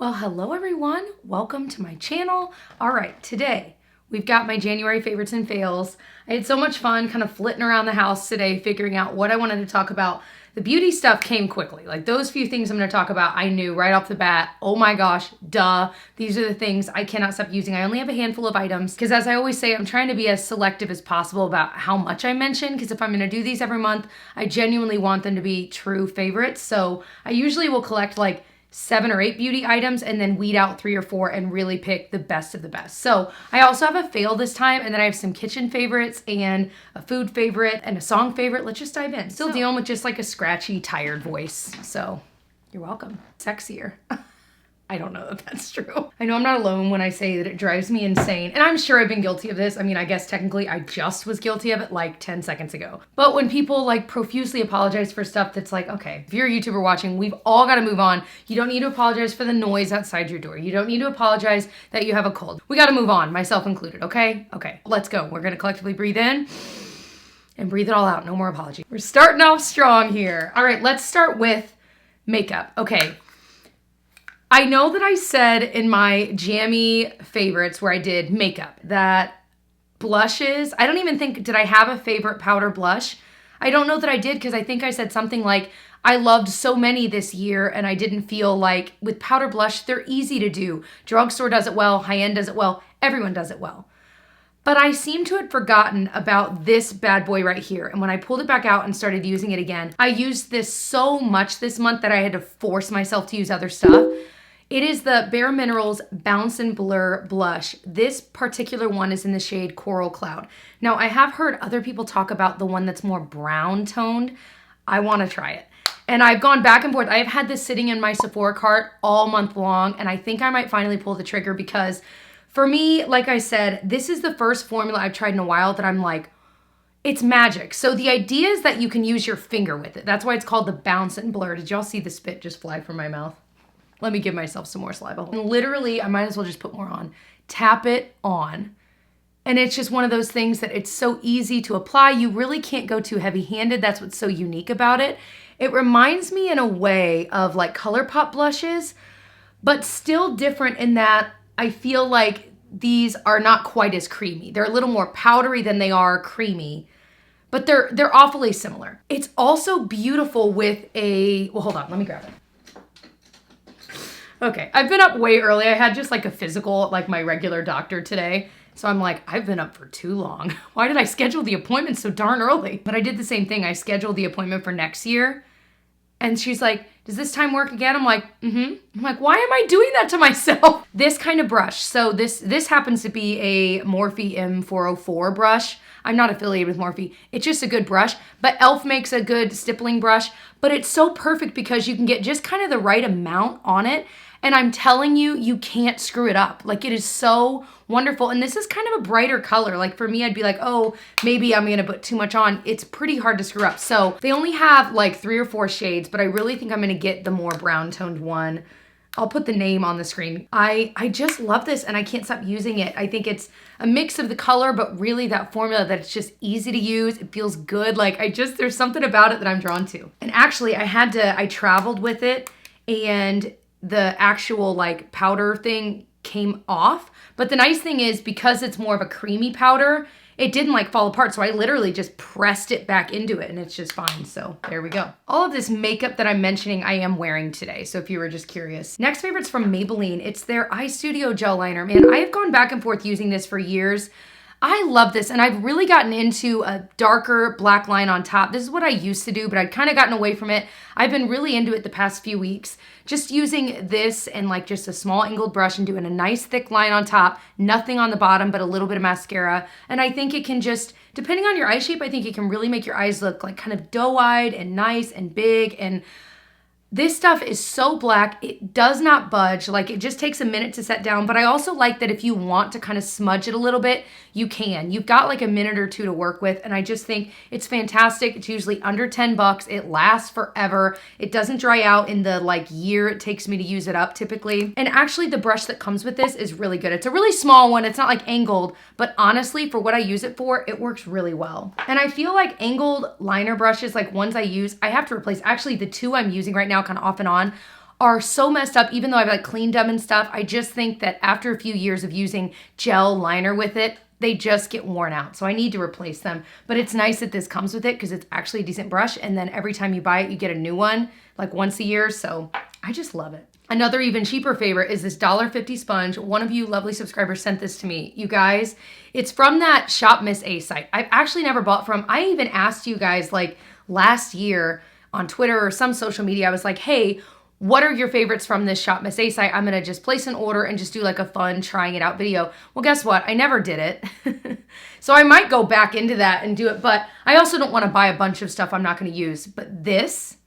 Well, hello everyone. Welcome to my channel. All right, today we've got my January favorites and fails. I had so much fun kind of flitting around the house today, figuring out what I wanted to talk about. The beauty stuff came quickly. Like those few things I'm gonna talk about, I knew right off the bat, oh my gosh, duh. These are the things I cannot stop using. I only have a handful of items because as I always say, I'm trying to be as selective as possible about how much I mention because if I'm gonna do these every month, I genuinely want them to be true favorites. So I usually will collect like 7 or 8 beauty items and then weed out 3 or 4 and really pick the best of the best. So I also have a fail this time, and then I have some kitchen favorites and a food favorite and a song favorite. Let's just dive in. Still dealing with just like a scratchy, tired voice. So you're welcome. Sexier. I don't know if that's true. I know I'm not alone when I say that it drives me insane. And I'm sure I've been guilty of this. I mean, I guess technically I just was guilty of it like 10 seconds ago. But when people like profusely apologize for stuff that's like, okay, if you're a YouTuber watching, we've all got to move on. You don't need to apologize for the noise outside your door. You don't need to apologize that you have a cold. We got to move on, myself included, okay? Okay, let's go. We're going to collectively breathe in and breathe it all out. No more apology. We're starting off strong here. All right, let's start with makeup. Okay. I know that I said in my jammy favorites where I did makeup that blushes, I don't even think, did I have a favorite powder blush? I don't know that I did because I think I said something like, I loved so many this year and I didn't feel like with powder blush, they're easy to do. Drugstore does it well, high-end does it well, everyone does it well. But I seem to have forgotten about this bad boy right here. And when I pulled it back out and started using it again, I used this so much this month that I had to force myself to use other stuff. It is the Bare Minerals Bounce and Blur Blush. This particular one is in the shade Coral Cloud. Now, I have heard other people talk about the one that's more brown toned. I want to try it. And I've gone back and forth. I've had this sitting in my Sephora cart all month long, and I think I might finally pull the trigger because for me, like I said, this is the first formula I've tried in a while that I'm like, it's magic. So the idea is that you can use your finger with it. That's why it's called the Bounce and Blur. Did y'all see the spit just fly from my mouth? Let me give myself some more saliva. And literally, I might as well just put more on. Tap it on. And it's just one of those things that it's so easy to apply. You really can't go too heavy-handed. That's what's so unique about it. It reminds me in a way of like Colorpop blushes, but still different in that I feel like these are not quite as creamy. They're a little more powdery than they are creamy, but they're awfully similar. It's also beautiful with a, well, hold on, let me grab it. Okay, I've been up way early. I had just like a physical at like my regular doctor today. So I'm like, I've been up for too long. Why did I schedule the appointment so darn early? But I did the same thing. I scheduled the appointment for next year. And she's like, does this time work again? I'm like, I'm like, why am I doing that to myself? This kind of brush. So this happens to be a Morphe M404 brush. I'm not affiliated with Morphe. It's just a good brush, but e.l.f. makes a good stippling brush, but it's so perfect because you can get just kind of the right amount on it. And I'm telling you, you can't screw it up. Like it is so wonderful. And this is kind of a brighter color. Like for me, I'd be like, oh, maybe I'm gonna put too much on. It's pretty hard to screw up. So they only have like 3 or 4 shades, but I really think I'm gonna get the more brown toned one. I'll put the name on the screen. I just love this and I can't stop using it. I think it's a mix of the color, but really that formula that it's just easy to use. It feels good. Like there's something about it that I'm drawn to. And actually I traveled with it and the actual like powder thing came off. But the nice thing is because it's more of a creamy powder, it didn't like fall apart. So I literally just pressed it back into it and it's just fine. So there we go. All of this makeup that I'm mentioning, I am wearing today. So if you were just curious. Next favorite's from Maybelline. It's their Eyestudio gel liner. Man, I have gone back and forth using this for years. I love this and I've really gotten into a darker black line on top. This is what I used to do, but I'd kind of gotten away from it. I've been really into it the past few weeks. Just using this and like just a small angled brush and doing a nice thick line on top, nothing on the bottom, but a little bit of mascara. And I think it can just, depending on your eye shape, I think it can really make your eyes look like kind of doe-eyed and nice and big. And this stuff is so black, it does not budge. Like it just takes a minute to set down, but I also like that if you want to kind of smudge it a little bit, you can. You've got like a minute or 2 to work with, and I just think it's fantastic. It's usually under 10 bucks. It lasts forever. It doesn't dry out in the like year it takes me to use it up typically. And actually the brush that comes with this is really good. It's a really small one. It's not like angled, but honestly, for what I use it for, it works really well. And I feel like angled liner brushes, like ones I use, I have to replace. Actually, the 2 I'm using right now kind of off and on are so messed up, even though I've like cleaned them and stuff. I just think that after a few years of using gel liner with it, they just get worn out. So I need to replace them. But it's nice that this comes with it because it's actually a decent brush. And then every time you buy it, you get a new one like once a year. So I just love it. Another even cheaper favorite is this $1.50 sponge. One of you lovely subscribers sent this to me. You guys, it's from that Shop Miss A site. I've actually never bought from. I even asked you guys like last year on Twitter or some social media. I was like, hey, what are your favorites from this Shop Miss A site? I'm gonna just place an order and just do like a fun trying it out video. Well, guess what? I never did it. So I might go back into that and do it, but I also don't wanna buy a bunch of stuff I'm not gonna use. But this,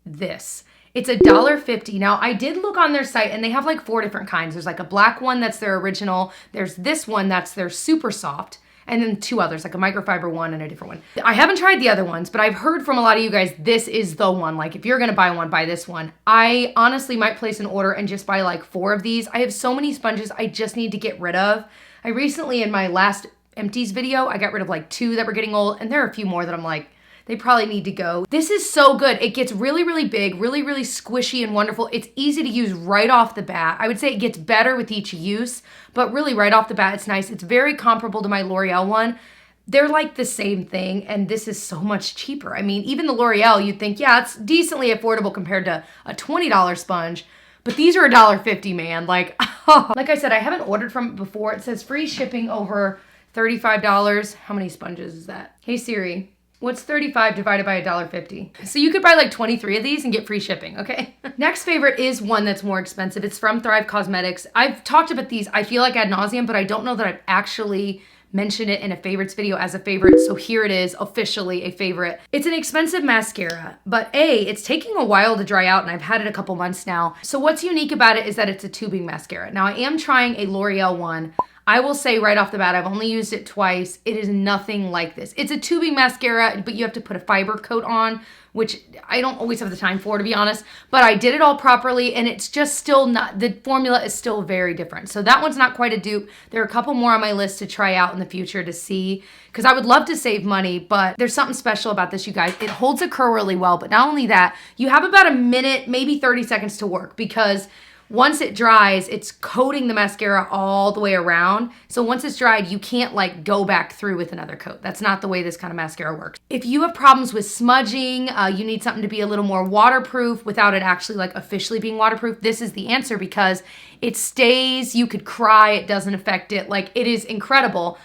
it's $1.50. Now, I did look on their site and they have like 4 different kinds. There's like a black one that's their original. There's this one that's their super soft. And then 2 others, like a microfiber one and a different one. I haven't tried the other ones, but I've heard from a lot of you guys, this is the one. Like if you're gonna buy one, buy this one. I honestly might place an order and just buy like 4 of these. I have so many sponges I just need to get rid of. I recently, in my last empties video, I got rid of like 2 that were getting old, and there are a few more that I'm like, they probably need to go. This is so good. It gets really, really big, really, really squishy and wonderful. It's easy to use right off the bat. I would say it gets better with each use, but really right off the bat, it's nice. It's very comparable to my L'Oreal one. They're like the same thing, and this is so much cheaper. I mean, even the L'Oreal, you'd think, yeah, it's decently affordable compared to a $20 sponge, but these are $1.50, man. Like, oh. Like I said, I haven't ordered from it before. It says free shipping over $35. How many sponges is that? Hey Siri, what's 35 divided by $1.50? So you could buy like 23 of these and get free shipping, okay? Next favorite is one that's more expensive. It's from Thrive Causemetics. I've talked about these, I feel like ad nauseum, but I don't know that I've actually mentioned it in a favorites video as a favorite. So here it is, officially a favorite. It's an expensive mascara, but it's taking a while to dry out and I've had it a couple months now. So what's unique about it is that it's a tubing mascara. Now I am trying a L'Oreal one. I will say right off the bat, I've only used it twice. It is nothing like this. It's a tubing mascara, but you have to put a fiber coat on, which I don't always have the time for, to be honest, but I did it all properly and it's just still not, the formula is still very different. So that one's not quite a dupe. There are a couple more on my list to try out in the future to see, because I would love to save money, but there's something special about this, you guys. It holds a curl really well, but not only that, you have about a minute, maybe 30 seconds to work, because once it dries, it's coating the mascara all the way around. So once it's dried, you can't like go back through with another coat. That's not the way this kind of mascara works. If you have problems with smudging, you need something to be a little more waterproof without it actually like officially being waterproof, this is the answer, because it stays, you could cry, it doesn't affect it. Like, it is incredible.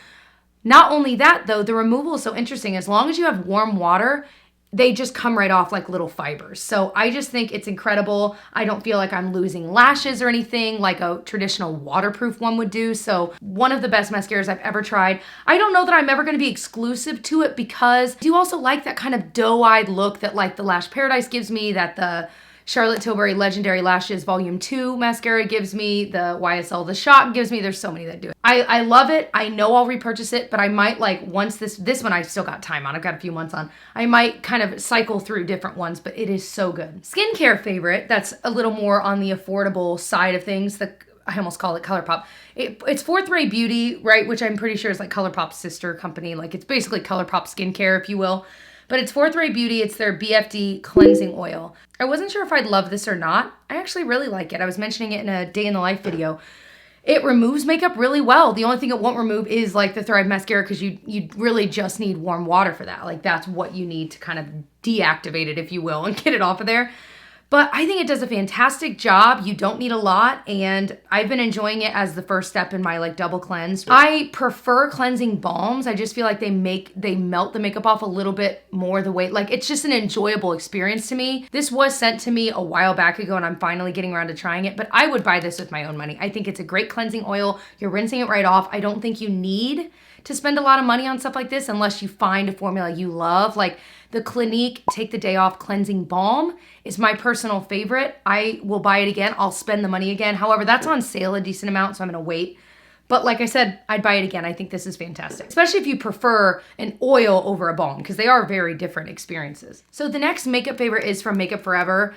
Not only that though, the removal is so interesting. As long as you have warm water, they just come right off like little fibers. So I just think it's incredible. I don't feel like I'm losing lashes or anything like a traditional waterproof one would do. So one of the best mascaras I've ever tried. I don't know that I'm ever gonna be exclusive to it, because I do also like that kind of doe-eyed look that like the Lash Paradise gives me, that the Charlotte Tilbury Legendary Lashes Volume 2 mascara gives me, the YSL The Shot gives me. There's so many that do it. I love it. I know I'll repurchase it, but I might like, once this one I still got time on, I've got a few months on, I might kind of cycle through different ones, but it is so good. Skincare favorite that's a little more on the affordable side of things, I almost call it Colorpop. It's Fourth Ray Beauty, right? Which I'm pretty sure is like Colourpop's sister company. Like, it's basically Colourpop skincare, if you will. But it's Fourth Ray Beauty. It's their BFD cleansing oil. I wasn't sure if I'd love this or not. I actually really like it. I was mentioning it in a day in the life video. It removes makeup really well. The only thing it won't remove is like the Thrive mascara, because you really just need warm water for that. Like, that's what you need to kind of deactivate it, if you will, and get it off of there. But I think it does a fantastic job. You don't need a lot, and I've been enjoying it as the first step in my like double cleanse. I prefer cleansing balms. I just feel like they melt the makeup off a little bit more the way, like, it's just an enjoyable experience to me. This was sent to me a while back ago and I'm finally getting around to trying it, but I would buy this with my own money. I think it's a great cleansing oil. You're rinsing it right off. I don't think you need to spend a lot of money on stuff like this unless you find a formula you love. Like the Clinique Take the Day Off Cleansing Balm is my personal favorite. I will buy it again. I'll spend the money again. However, that's on sale a decent amount, so I'm gonna wait. But like I said, I'd buy it again. I think this is fantastic, especially if you prefer an oil over a balm, because they are very different experiences. So the next makeup favorite is from Makeup Forever.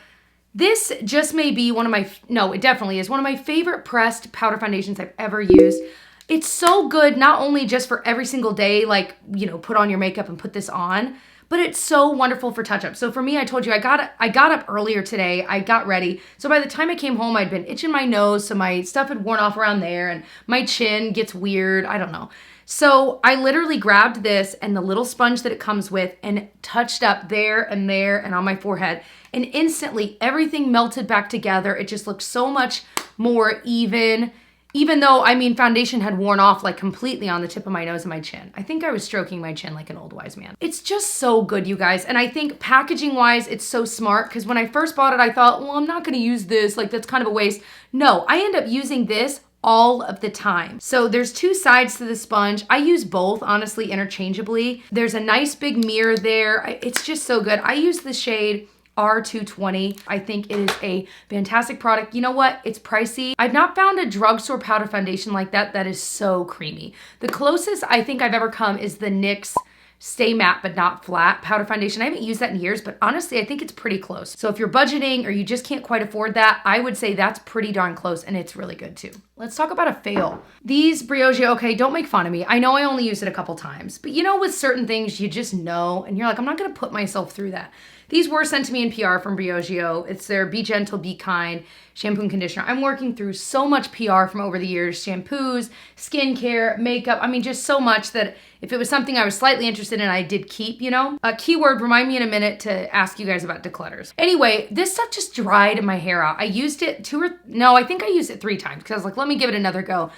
This just may be one of my, no, it definitely is one of my favorite pressed powder foundations I've ever used. It's so good, not only just for every single day, like, you know, put on your makeup and put this on, but it's so wonderful for touch-up. So for me, I told you, I got up earlier today, I got ready. So by the time I came home, I'd been itching my nose, so my stuff had worn off around there, and my chin gets weird, I don't know. So I literally grabbed this and the little sponge that it comes with and touched up there and on my forehead. And instantly everything melted back together. It just looked so much more even though, I mean, foundation had worn off like completely on the tip of my nose and my chin. I think I was stroking my chin like an old wise man. It's just so good, you guys. And I think packaging wise, it's so smart because when I first bought it, I thought, well, I'm not gonna use this. Like that's kind of a waste. No, I end up using this all of the time. So there's two sides to the sponge. I use both, honestly, interchangeably. There's a nice big mirror there. It's just so good. I use the shade R220. I think it is a fantastic product. You know what? It's pricey. I've not found a drugstore powder foundation like that that is so creamy. The closest I think I've ever come is the NYX Stay Matte But Not Flat powder foundation. I haven't used that in years, but honestly, I think it's pretty close. So if you're budgeting or you just can't quite afford that, I would say that's pretty darn close and it's really good too. Let's talk about a fail. These Briogeo, okay, don't make fun of me. I know I only used it a couple times, but you know, with certain things, you just know, and you're like, I'm not gonna put myself through that. These were sent to me in PR from Briogeo. It's their Be Gentle, Be Kind shampoo and conditioner. I'm working through so much PR from over the years, shampoos, skincare, makeup. I mean, just so much that if it was something I was slightly interested in, I did keep, you know? A keyword, remind me in a minute to ask you guys about declutters. Anyway, this stuff just dried my hair out. I used it I think I used it 3 times because I was like, let me give it another go.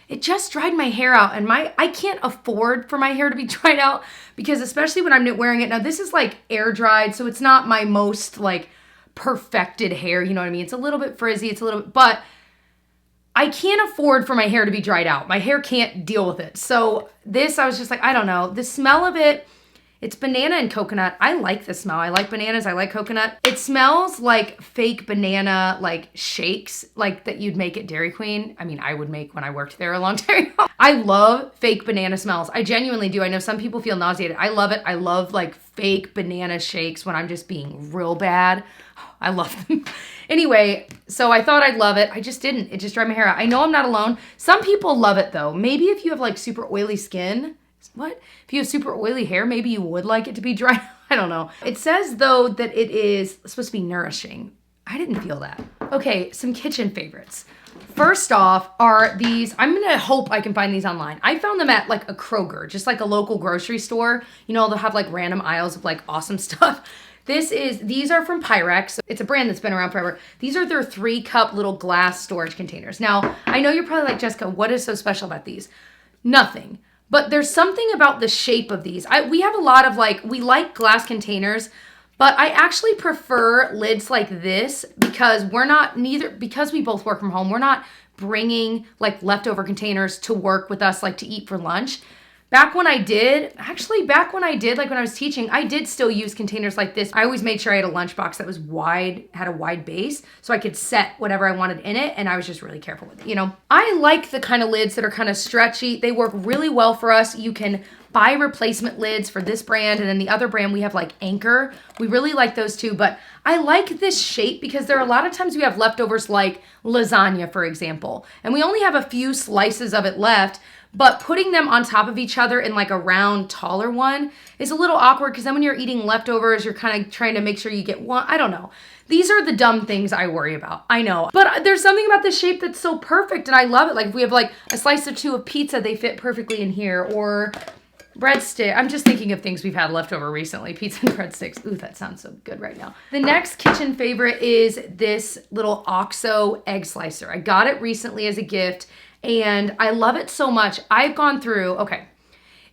It just dried my hair out and I can't afford for my hair to be dried out because especially when I'm wearing it. Now this is like air dried, so it's not my most like perfected hair, you know what I mean? It's a little bit frizzy, but I can't afford for my hair to be dried out. My hair can't deal with it. So this, I was just like, I don't know. The smell of it, it's banana and coconut. I like the smell. I like bananas. I like coconut. It smells like fake banana, like shakes, like that you'd make at Dairy Queen. I mean, I would make when I worked there a long time ago. I love fake banana smells. I genuinely do. I know some people feel nauseated. I love it. I love like fake banana shakes when I'm just being real bad. I love them. Anyway, so I thought I'd love it. I just didn't. It just dried my hair out. I know I'm not alone. Some people love it though. Maybe if you have like super oily skin, if you have super oily hair, maybe you would like it to be dry. I don't know. It says though that it is supposed to be nourishing. I didn't feel that. Okay, some kitchen favorites. First off are these, I'm gonna hope I can find these online. I found them at like a Kroger, just like a local grocery store. You know, they'll have like random aisles of like awesome stuff. These are from Pyrex. It's a brand that's been around forever. These are their 3-cup little glass storage containers. Now, I know you're probably like, Jessica, what is so special about these? Nothing. But there's something about the shape of these. We have a lot of we like glass containers, but I actually prefer lids like this because because we both work from home, we're not bringing like leftover containers to work with us, like to eat for lunch. Back when I did, like when I was teaching, I did still use containers like this. I always made sure I had a lunchbox that was wide, had a wide base, so I could set whatever I wanted in it, and I was just really careful with it, you know? I like the kind of lids that are kind of stretchy. They work really well for us. You can buy replacement lids for this brand, and then the other brand we have like Anchor. We really like those too, but I like this shape because there are a lot of times we have leftovers like lasagna, for example, and we only have a few slices of it left, but putting them on top of each other in like a round, taller one is a little awkward because then when you're eating leftovers, you're kind of trying to make sure you get one. I don't know. These are the dumb things I worry about. I know. But there's something about this shape that's so perfect and I love it. Like if we have like a slice or two of pizza, they fit perfectly in here, or breadstick. I'm just thinking of things we've had left over recently. Pizza and breadsticks. Ooh, that sounds so good right now. The next kitchen favorite is this little OXO egg slicer. I got it recently as a gift and I love it so much. I've gone through, okay,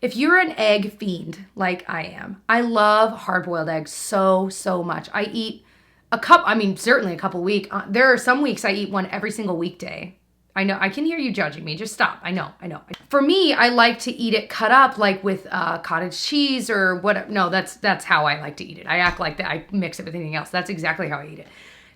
if you're an egg fiend like I am, I love hard-boiled eggs so much. I eat certainly a couple a week. There are some weeks I eat one every single weekday. I know, I can hear you judging me. Just stop. I know. For me, I like to eat it cut up like with cottage cheese or whatever. No, that's how I like to eat it. I act like that. I mix it with anything else. That's exactly how I eat it.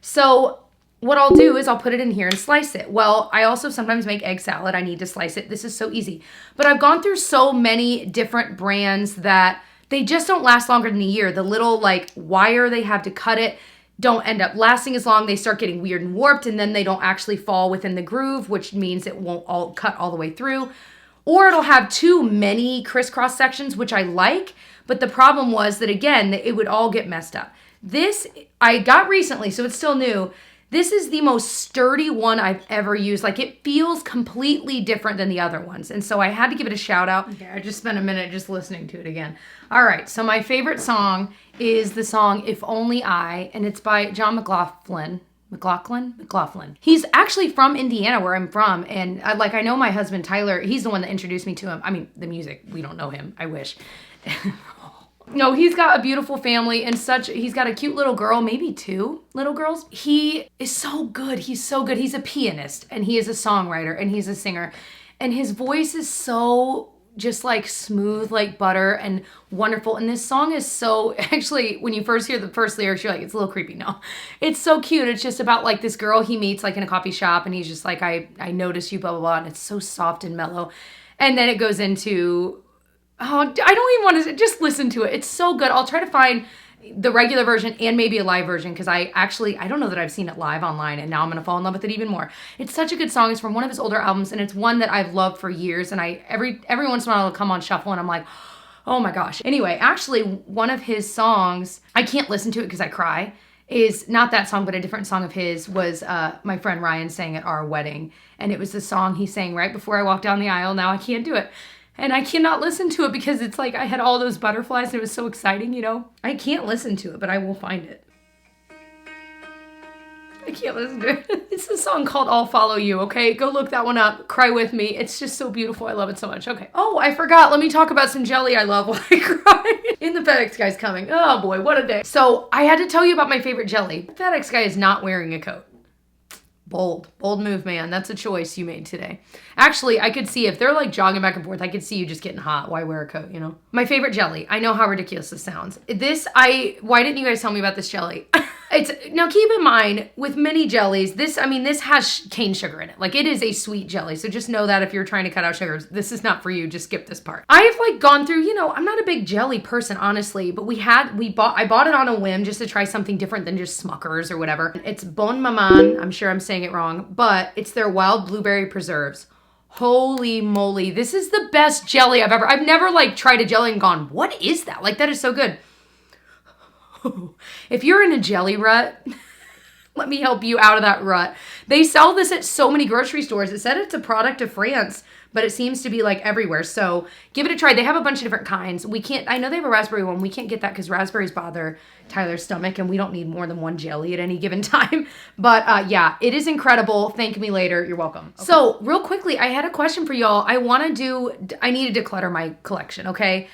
So what I'll do is I'll put it in here and slice it. Well, I also sometimes make egg salad. I need to slice it. This is so easy. But I've gone through so many different brands that they just don't last longer than a year. The little like wire they have to cut it don't end up lasting as long. They start getting weird and warped and then they don't actually fall within the groove, which means it won't all cut all the way through. Or it'll have too many crisscross sections, which I like, But the problem was that, again, it would all get messed up. This I got recently, so it's still new. This is the most sturdy one I've ever used. Like, it feels completely different than the other ones. And so I had to give it a shout out. Okay, I just spent a minute just listening to it again. All right, so my favorite song is the song If Only I, and it's by John McLaughlin. McLaughlin. He's actually from Indiana, where I'm from. And I know my husband, Tyler, he's the one that introduced me to him. I mean, the music, we don't know him. I wish. No, he's got a beautiful family and he's got a cute little girl, maybe 2 little girls. He is so good. He's so good. He's a pianist and he is a songwriter and he's a singer. And his voice is so just like smooth like butter and wonderful. And this song is so, actually, when you first hear the first lyrics, you're like, it's a little creepy. No, it's so cute. It's just about like this girl he meets like in a coffee shop and he's just like, I noticed you, blah, blah, blah. And it's so soft and mellow. And then it goes into, oh, I don't even want to, just listen to it. It's so good. I'll try to find the regular version and maybe a live version because I don't know that I've seen it live online and now I'm going to fall in love with it even more. It's such a good song. It's from one of his older albums and it's one that I've loved for years and every once in a while it'll come on shuffle and I'm like, oh my gosh. Anyway, actually one of his songs, I can't listen to it because I cry, is not that song, but a different song of his was my friend Ryan sang at our wedding. And it was the song he sang right before I walked down the aisle. Now I can't do it. And I cannot listen to it because it's like I had all those butterflies and it was so exciting, you know? I can't listen to it, but I will find it. I can't listen to it. It's a song called I'll Follow You, okay? Go look that one up. Cry with me. It's just so beautiful. I love it so much. Okay. Oh, I forgot. Let me talk about some jelly I love while I cry. And the FedEx guy's coming. Oh boy, what a day. So I had to tell you about my favorite jelly. The FedEx guy is not wearing a coat. Bold move, man. That's a choice you made today. Actually, I could see if they're like jogging back and forth, I could see you just getting hot. Why wear a coat, you know? My favorite jelly. I know how ridiculous this sounds. Why didn't you guys tell me about this jelly? Now keep in mind, with many jellies, this has cane sugar in it. Like, it is a sweet jelly. So just know that if you're trying to cut out sugars, this is not for you. Just skip this part. I have like gone through, you know, I'm not a big jelly person, honestly, but I bought it on a whim just to try something different than just Smuckers or whatever. It's Bon Maman. I'm sure I'm saying it wrong, but it's their wild blueberry preserves. Holy moly. This is the best jelly I've never like tried a jelly and gone, what is that? Like, that is so good. If you're in a jelly rut, let me help you out of that rut. They sell this at so many grocery stores. It said it's a product of France, but it seems to be like everywhere. So give it a try. They have a bunch of different kinds. I know they have a raspberry one. We can't get that because raspberries bother Tyler's stomach and we don't need more than one jelly at any given time. But yeah, it is incredible. Thank me later. You're welcome. Okay. So real quickly, I had a question for y'all. I need to declutter my collection, okay?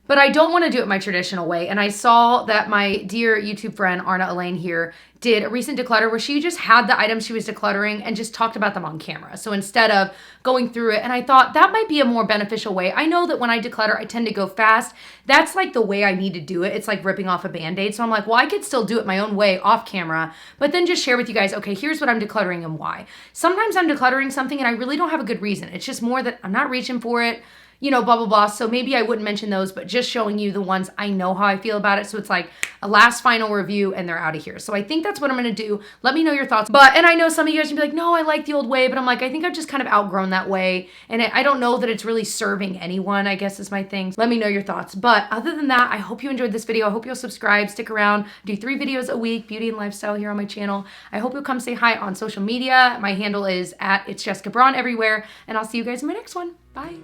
But I don't want to do it my traditional way. And I saw that my dear YouTube friend, Arna Elaine here, did a recent declutter where she just had the items she was decluttering and just talked about them on camera. So instead of going through it, and I thought that might be a more beneficial way. I know that when I declutter, I tend to go fast. That's like the way I need to do it. It's like ripping off a Band-Aid. So I'm like, well, I could still do it my own way off camera, but then just share with you guys, okay, here's what I'm decluttering and why. Sometimes I'm decluttering something and I really don't have a good reason. It's just more that I'm not reaching for it, you know, blah, blah, blah. So maybe I wouldn't mention those, but just showing you the ones I know how I feel about it. So it's like a last final review and they're out of here. So I think that's what I'm going to do. Let me know your thoughts. And I know some of you guys can be like, no, I like the old way, but I'm like, I think I've just kind of outgrown that way. And I don't know that it's really serving anyone, I guess is my thing. Let me know your thoughts. But other than that, I hope you enjoyed this video. I hope you'll subscribe, stick around, do 3 videos a week, beauty and lifestyle here on my channel. I hope you'll come say hi on social media. My handle is @itsjessicabraun everywhere. And I'll see you guys in my next one. Bye.